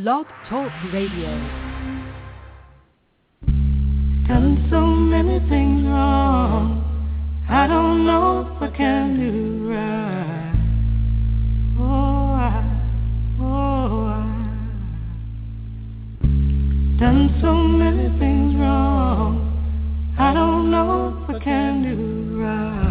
Blog Talk Radio. Done so many things wrong. I don't know if I can do right. Done so many things wrong. I don't know if I can do right.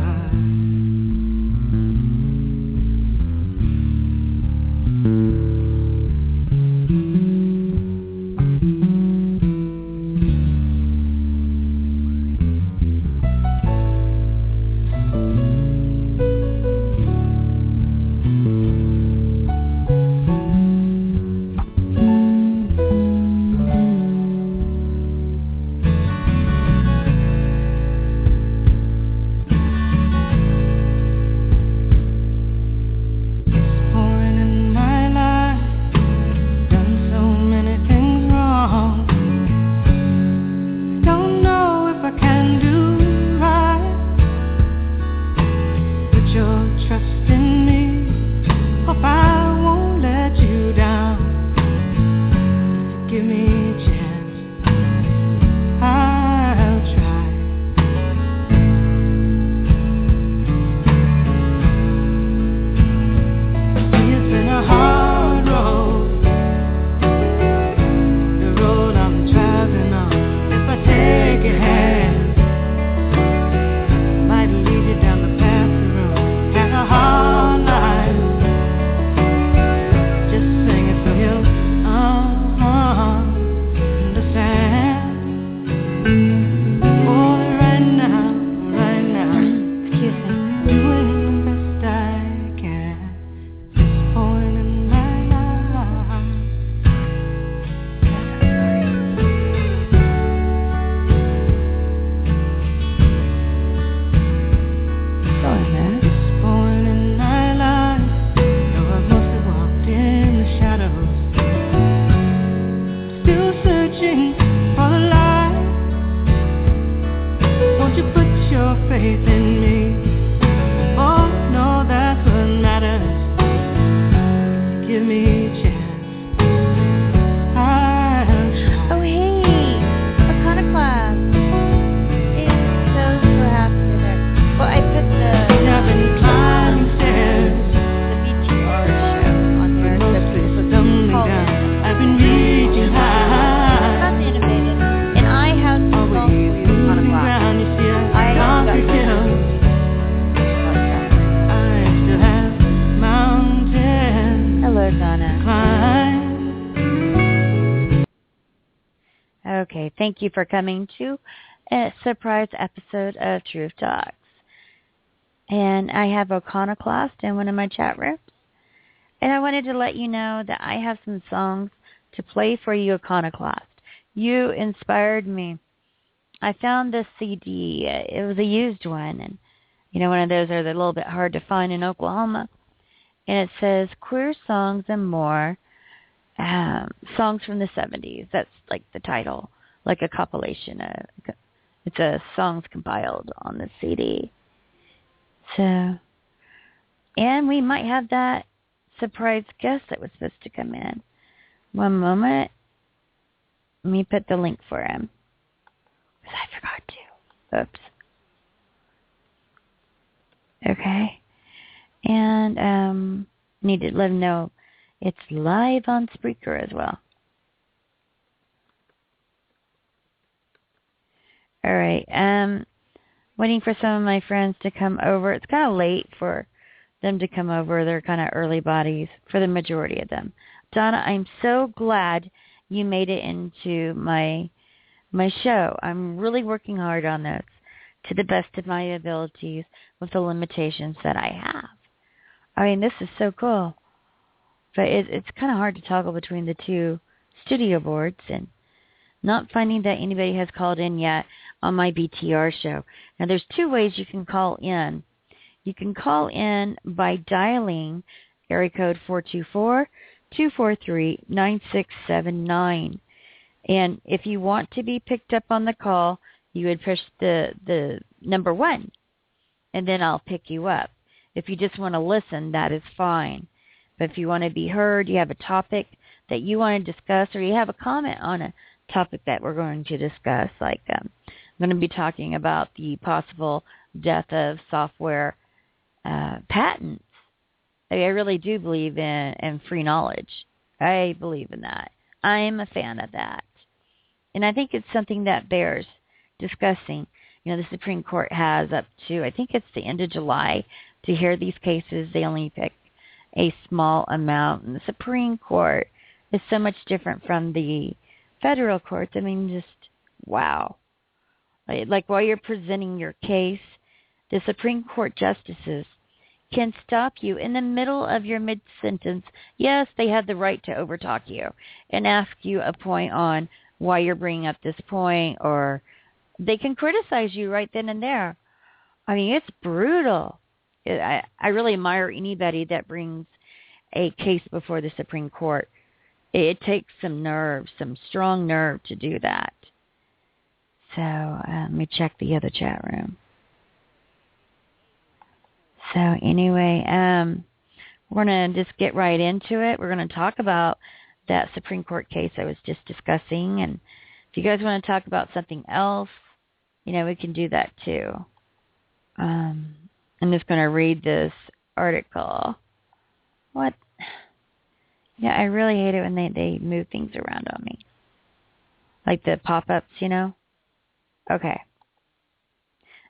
Thank you for coming to a surprise episode of Truth Talks. And I have Iconoclast in one of my chat rooms. And I wanted to let you know that I have some songs to play for you, Iconoclast. You inspired me. I found this CD. It was a used one. And, you know, one of those are a little bit hard to find in Oklahoma. And it says, Queer Songs and More, Songs from the 70s. That's like the title. Like a compilation. It's a songs compiled on the CD. So, and we might have that surprise guest that was supposed to come in. One moment. Let me put the link for him. Because I forgot to. Oops. Okay. And need to let him know it's live on Spreaker as well. All right. Waiting for some of my friends to come over. It's kind of late for them to come over. They're kind of early bodies for the majority of them. Donna, I'm so glad you made it into my show. I'm really working hard on this to the best of my abilities with the limitations that I have. I mean, this is so cool. But it's kind of hard to toggle between the two studio boards and not finding that anybody has called in yet on my BTR show. Now, there's two ways you can call in. You can call in by dialing area code 424-243-9679. And if you want to be picked up on the call, you would push the number 1, and then I'll pick you up. If you just want to listen, that is fine. But if you want to be heard, you have a topic that you want to discuss, or you have a comment on a topic that we're going to discuss, like I'm going to be talking about the possible death of software patents. I really do believe in free knowledge. I believe in that. I'm a fan of that. And I think it's something that bears discussing. The Supreme Court has up to, I think it's the end of July, to hear these cases. They only pick a small amount. And the Supreme Court is so much different from the federal courts. I mean, just wow. Like while you're presenting your case, the Supreme Court justices can stop you in the middle of your mid-sentence. Yes, they have the right to overtalk you and ask you a point on why you're bringing up this point, or they can criticize you right then and there. I mean, it's brutal. I really admire anybody that brings a case before the Supreme Court. It takes some nerve, some strong nerve to do that. So let me check the other chat room. So anyway, we're going to just get right into it. We're going to talk about that Supreme Court case I was just discussing. And if you guys want to talk about something else, we can do that too. I'm just going to read this article. What? Yeah, I really hate it when they move things around on me. Like the pop-ups, Okay.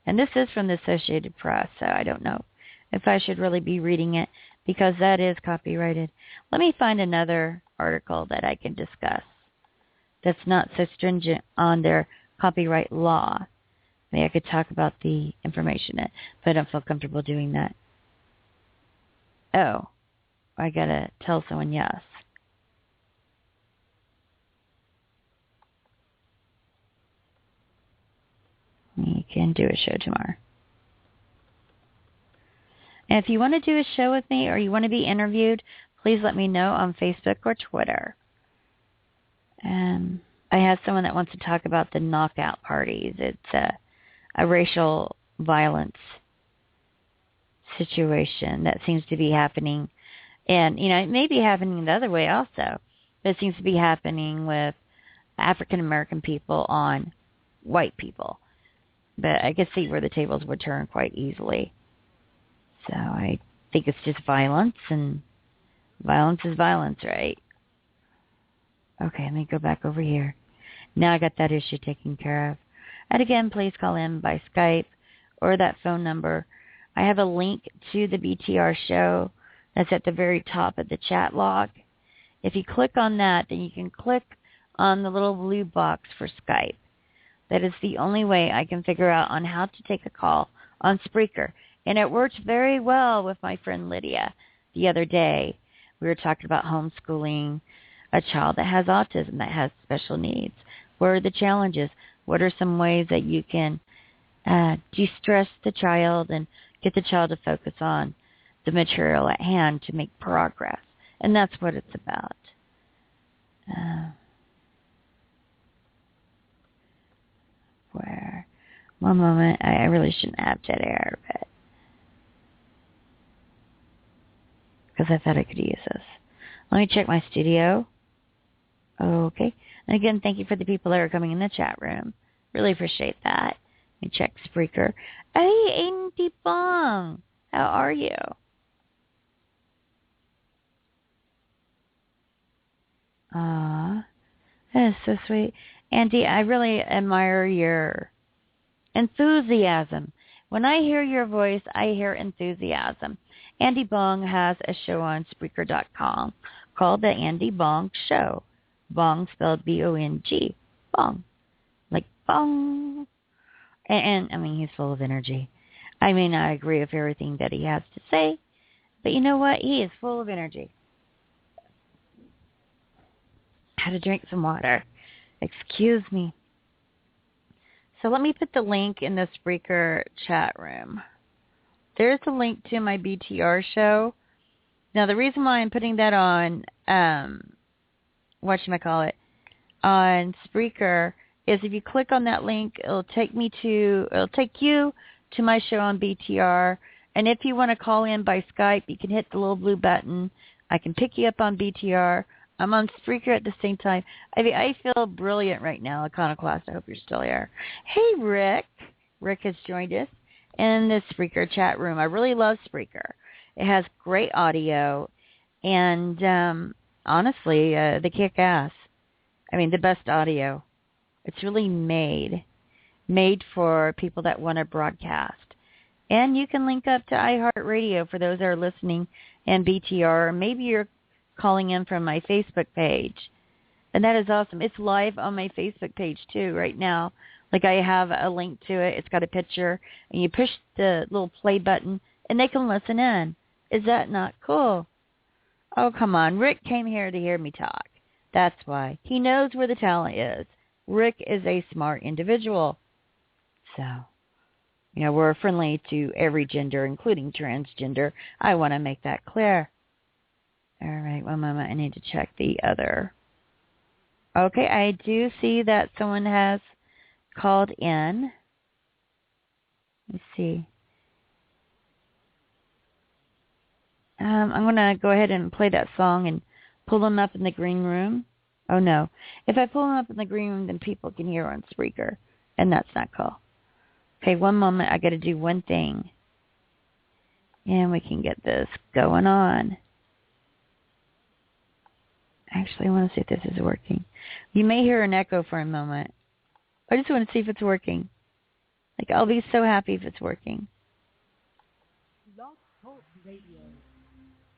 And this is from the Associated Press, so I don't know if I should really be reading it because that is copyrighted. Let me find another article that I can discuss that's not so stringent on their copyright law. Maybe I could talk about the information, but I don't feel comfortable doing that. Oh, I got to tell someone yes. We can do a show tomorrow. And if you want to do a show with me or you want to be interviewed, please let me know on Facebook or Twitter. I have someone that wants to talk about the knockout parties. It's a racial violence situation that seems to be happening. And, it may be happening the other way also. But it seems to be happening with African-American people on white people. But I could see where the tables would turn quite easily. So I think it's just violence, and violence is violence, right? Okay, let me go back over here. Now I got that issue taken care of. And again, please call in by Skype or that phone number. I have a link to the BTR show that's at the very top of the chat log. If you click on that, then you can click on the little blue box for Skype. That is the only way I can figure out on how to take a call on Spreaker. And it worked very well with my friend Lydia the other day. We were talking about homeschooling a child that has autism, that has special needs. What are the challenges? What are some ways that you can de-stress the child and get the child to focus on the material at hand to make progress? And that's what it's about. One moment. I really shouldn't have dead air, but because I thought I could use this. Let me check my studio. Okay. And again, thank you for the people that are coming in the chat room. Really appreciate that. Let me check Spreaker. Hey, Andy Bong. How are you? That is so sweet. Andy, I really admire your enthusiasm. When I hear your voice, I hear enthusiasm. Andy Bong has a show on Spreaker.com called The Andy Bong Show. Bong spelled B-O-N-G. Bong. Like bong. And I mean, he's full of energy. I may not agree with everything that he has to say, but you know what? He is full of energy. Had to drink some water. Excuse me. So let me put the link in the Spreaker chat room. There's a link to my BTR show. Now, the reason why I'm putting that on, on Spreaker is if you click on that link, it'll take you to my show on BTR. And if you want to call in by Skype, you can hit the little blue button. I can pick you up on BTR. I'm on Spreaker at the same time. I mean, I feel brilliant right now, Iconoclast. I hope you're still here. Hey, Rick. Rick has joined us in the Spreaker chat room. I really love Spreaker. It has great audio, and honestly, they kick ass. I mean, the best audio. It's really made for people that want to broadcast. And you can link up to iHeartRadio for those that are listening and BTR. Or maybe you're calling in from my Facebook page. And that is awesome. It's live on my Facebook page, too, right now. Like I have a link to it. It's got a picture. And you push the little play button, and they can listen in. Is that not cool? Oh, come on. Rick came here to hear me talk. That's why. He knows where the talent is. Rick is a smart individual. So, you know, we're friendly to every gender, including transgender. I want to make that clear. All right, one moment. I need to check the other. Okay, I do see that someone has called in. Let's see. I'm going to go ahead and play that song and pull them up in the green room. Oh, no. If I pull them up in the green room, then people can hear on Spreaker, and that's not cool. Okay, one moment. I got to do one thing, and we can get this going on. Actually, I want to see if this is working. You may hear an echo for a moment. I just want to see if it's working. Like, I'll be so happy if it's working.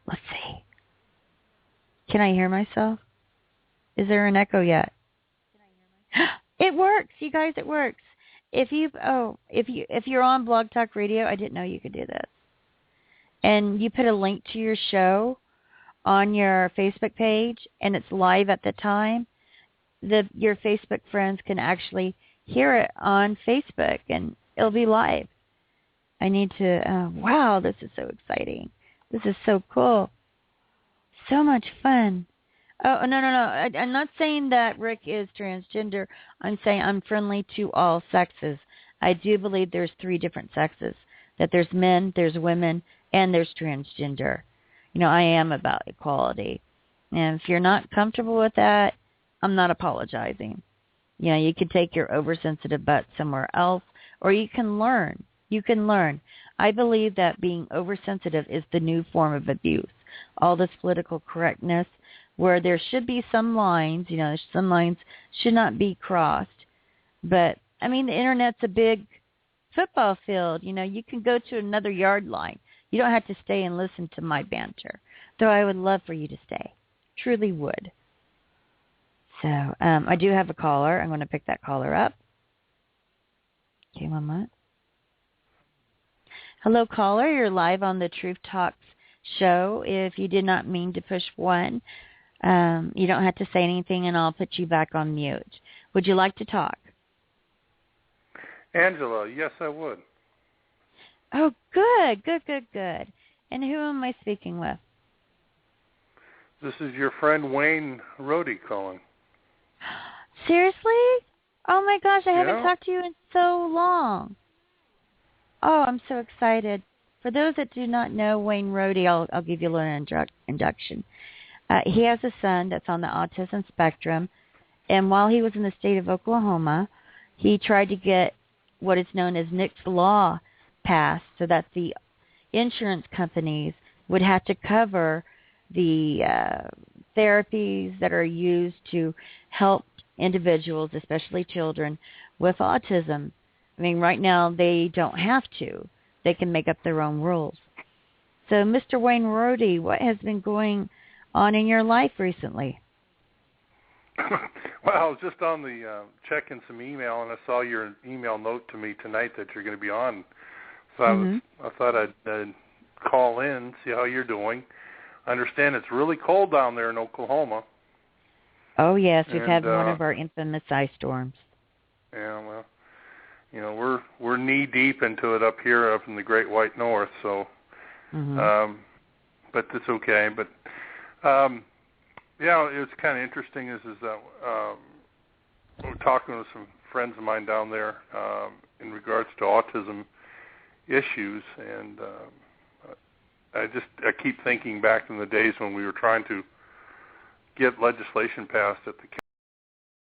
Let's see. Can I hear myself? Is there an echo yet? It works, you guys. It works. If you're on Blog Talk Radio, I didn't know you could do this. And you put a link to your show on your Facebook page, and it's live at the time, your Facebook friends can actually hear it on Facebook, and it'll be live. I need to, wow, this is so exciting. This is so cool. So much fun. Oh, no. I'm not saying that Rick is transgender. I'm saying I'm friendly to all sexes. I do believe there's 3 different sexes, that there's men, there's women, and there's transgender. You know, I am about equality. And if you're not comfortable with that, I'm not apologizing. You know, you could take your oversensitive butt somewhere else, or you can learn. You can learn. I believe that being oversensitive is the new form of abuse. All this political correctness, where there should be some lines, you know, some lines should not be crossed. But, I mean, the Internet's a big football field. You know, you can go to another yard line. You don't have to stay and listen to my banter, though I would love for you to stay. Truly would. So, I do have a caller. I'm going to pick that caller up. Okay, one moment. Hello, caller. You're live on the Truth Talks show. If you did not mean to push 1, you don't have to say anything, and I'll put you back on mute. Would you like to talk? Angela, yes, I would. Oh, good. And who am I speaking with? This is your friend Wayne Rohde calling. Seriously? Oh, my gosh, I haven't talked to you in so long. Oh, I'm so excited. For those that do not know Wayne Rohde, I'll give you a little induction. He has a son that's on the autism spectrum, and while he was in the state of Oklahoma, he tried to get what is known as Nick's Law passed, so that the insurance companies would have to cover the therapies that are used to help individuals, especially children, with autism. I mean, right now they don't have to. They can make up their own rules. So, Mr. Wayne Rohde, what has been going on in your life recently? Well, I was just on the checking some email, and I saw your email note to me tonight that you're going to be on. So I thought I'd call in, see how you're doing. I understand it's really cold down there in Oklahoma. Oh, yes. We've had one of our infamous ice storms. Yeah, well, you know, we're knee-deep into it up here, up in the Great White North, so, but it's okay. But, yeah, it's kind of interesting is that we're talking with some friends of mine down there in regards to autism issues, and I keep thinking back in the days when we were trying to get legislation passed at the